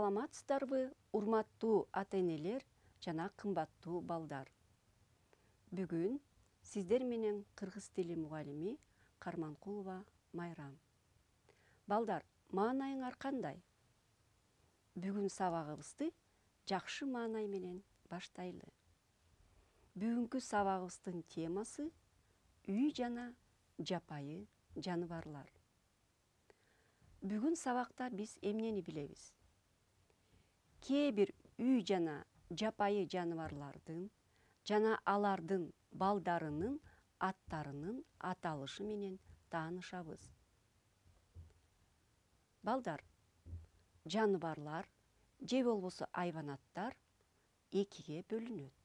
Саламатсыздарбы, урматтуу ата-энелер жана кымбаттуу балдар. Бүгүн сиздер менен кыргыз тили мугалими Карманкулова Майрам. Балдар, маанайыңар кандай? Бүгүн сабагыбызды жакшы маанай менен баштайлы. Бүгүнкү сабагыбыздын темасы үй жана жапайы жаныбарлар. Бүгүн сабакта биз эмнени билебиз? Кээ бир үй жана жапайы жаныбарлардын жана алардын балдарынын аттарынын аталышы менен таанышабыз. Балдар, жаныбарлар же болбосо айбанаттар экиге бөлүнөт.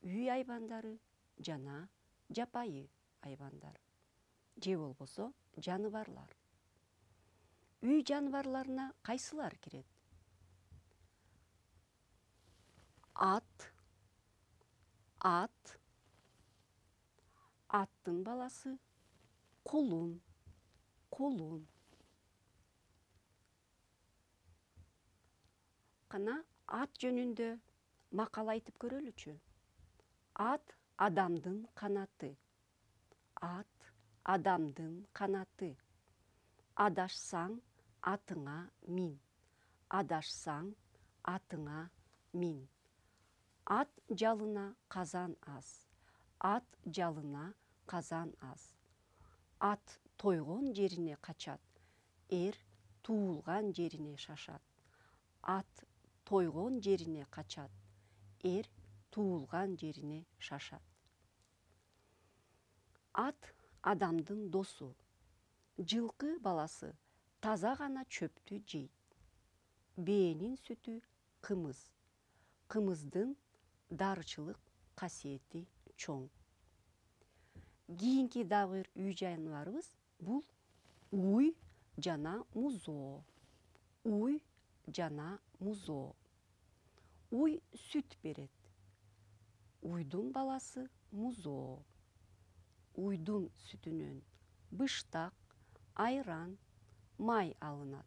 Үй айбандары жана жапайы айбандар же болбосо жаныбарлар. Үй жаныбарларына кайсылар кирет? Аттын баласы кулун. Кана ат жөнүндө макал айтып көрөлүчү. Ат адамдын канаты. Ат адамдын канаты. Адашсаң атыңа мин. Адашсаң атыңа мин. Ат жалына казан аз. Ат жалына казан аз. Ат тойгон жерине качат. Эр туулган жерине шашат. Ат тойгон жерине качат. Эр туулган жерине шашат. Ат адамдын досу. Жылкы баласы таза гана чөптү жейт. Бээнин сүтү кымыз. Кымыздын дарычылык касиети чоң. Кийинки дагы бир үй жаныбарыбыз бул уй жана музоо. Уй жана музоо. Уй сүт берет. Уйдун баласы музоо. Уйдун сүтүнөн быштак, айран, май алынат.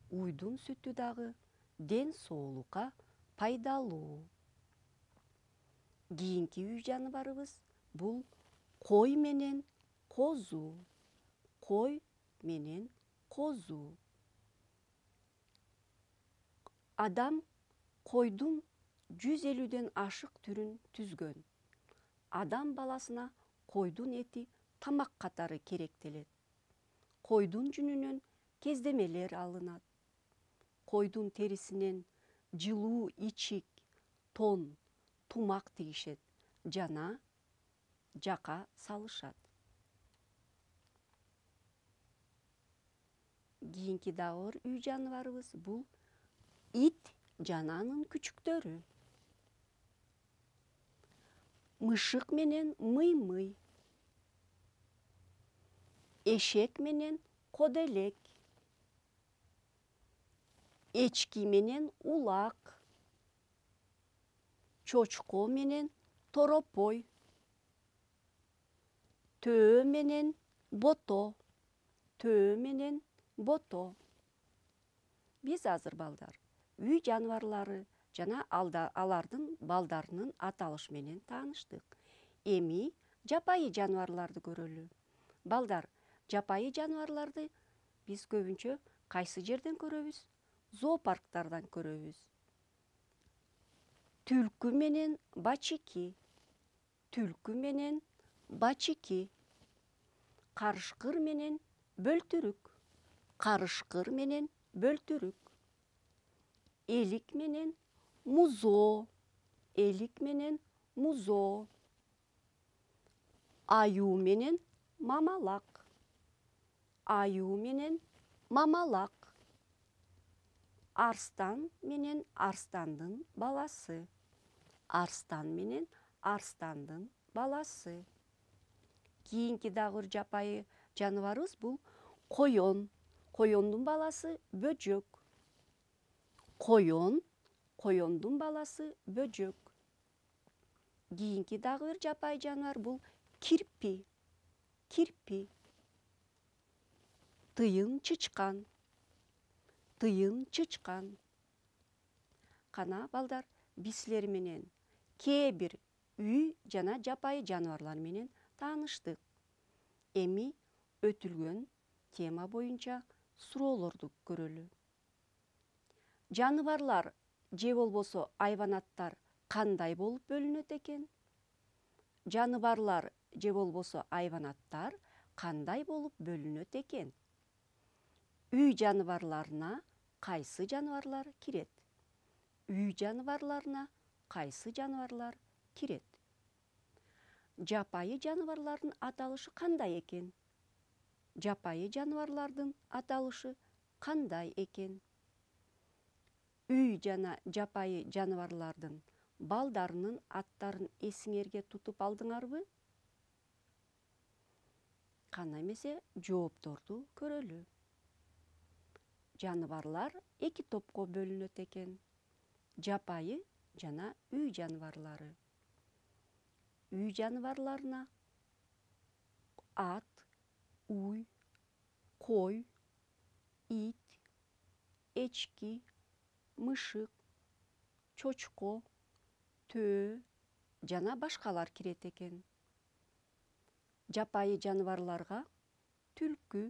Уйдун сүтү дагы ден соолукка пайдалуу. Кийинки үй жаныбарыбыз бул кой менен козу. Кой менен козу. Адам койдун 150ден ашык түрүн түзгөн. Адам баласына койдун эти тамак катары керектелет. Койдун жүнүнөн кездемелер алынат. Койдун терисинен жылуу ичик, тон, тумак тигишет жана жака салышат. Кийинки дагы бир үй жаныбарыбыз бул ит жана анын күчүктөрү. Мышык менен мый-мый. Эшек менен коделек. Эчки менен улак. Чочко менен торопой. Төө менен бото. Төө менен бото. Биз азыр балдар үй жаныбарлары жана алардын балдарынын аталышы менен тааныштык. Эми жапайы жаныбарларды көрөлү. Балдар, жапайы жаныбарларды биз көбүнчө кайсы жерден көрөбүз? Зоопарктардан көрөбүз. Түлкү менен бачики. Түлкү менен бачики. Карышкыр менен бөлтүрүк. Карышкыр менен бөлтүрүк. Элик менен музоо. Элик менен музоо. Аюу менен мамалак. Аюу менен мамалак. Арстан менен арстандын баласы. Арстан менен арстандын баласы. Кийинки дагы бир жапайы жаныбарыбыз бул коён. Коёндун баласы бөжөк. Коён, коёндун баласы бөжөк. Кийинки дагы бир жапайы жаныбар бул кирпи. Кирпи. Тыйын чычкан. тыйын чычкан. Кана балдар, бисилер менен кээ бир үй жана жапайы жаныбарлар менен тааныштык. Эми өтүлгөн тема боюнча суроолорду көрөлү. Жаныбарлар же болбосо айванаттар кандай болуп бөлүнөт экен? Жаныбарлар же болбосо айванаттар кандай болуп бөлүнөт экен? Үй жаныбарларына кайсы жаныбарлар кирет? Үй жаныбарларына кайсы жаныбарлар кирет? Жапайы жаныбарлардын аталышы кандай экен? Жапайы жаныбарлардын аталышы кандай экен? Үй жана жапайы жаныбарлардын балдарынын аттарын эсиңерге тутуп алдыңарбы? Кана эмесе жоопторду көрөлү. Жаныбарлар эки топко бөлүнөт экен. Жапайы жана үй жаныбарлары. Үй жаныбарларына ат, уй, кой, ит, эчки, мышык, чочко, төө жана башкалар кирет экен. Жапайы жаныбарларга түлкү,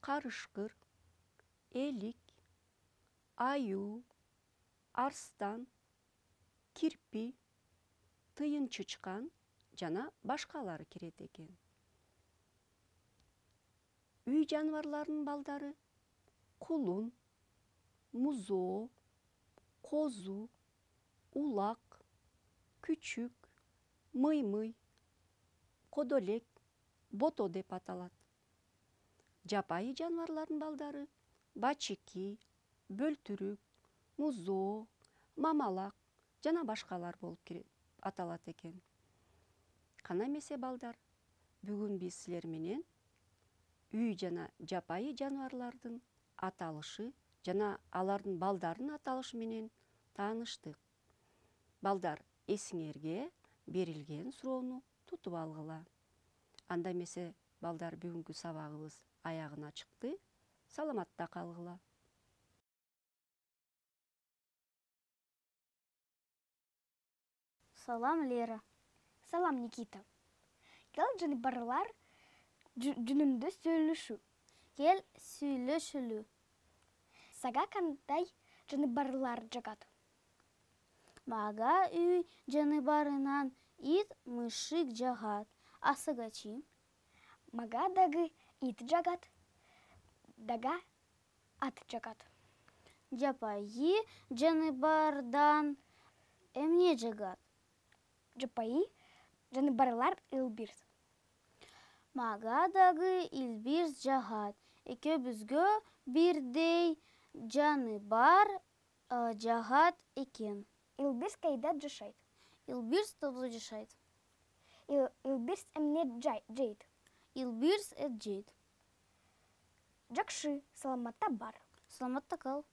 карышкыр, элик, аюу, арстан, кирпи, тыйын чычкан жана башкалары кирет экен. Үй жаныбарларынын балдары кулун, музоо, козу, улак, күчүк, мый-мый, кодолек, бото деп аталат. Жапайы жаныбарлардын балдары бачыки, бөлтүрүк, музоо, мамалак жана башкалар болуп аталат экен. Кана эмесе балдар, бүгүн биз силер менен үй жана жапайы жаныбарлардын аталышы жана алардын балдарынын аталышы менен тааныштык. Балдар, эсиңерге берилген суроону тутуп алгыла. Анда эмесе балдар, бүгүнкү сабагыбыз аягына чыкты. Саламатта калгыла. Салам, Лера. Салам, Никита. Кел жаныбарлар жөнүндө сүйлөшүү. Кел сүйлөшөлү. Сага кандай жаныбарлар жагат? Мага үй жаныбарынан ит, мышык жагат. А сагачи? Мага дагы ит жагат. Дага ат жагат. Жапайы жаныбардан эмне жагат? Жапайы жаныбарлар ылбир. Мага дагы илбирс жагат. Экөөбүзгө бирдей жаныбар жагат экен. Ылбирс кайда жашайт? Илбирс тобдо жашайт. Ылбирс эмне жейт? Илбирс эт жейт. Жакшы, саламатта бар. Саламатта кал.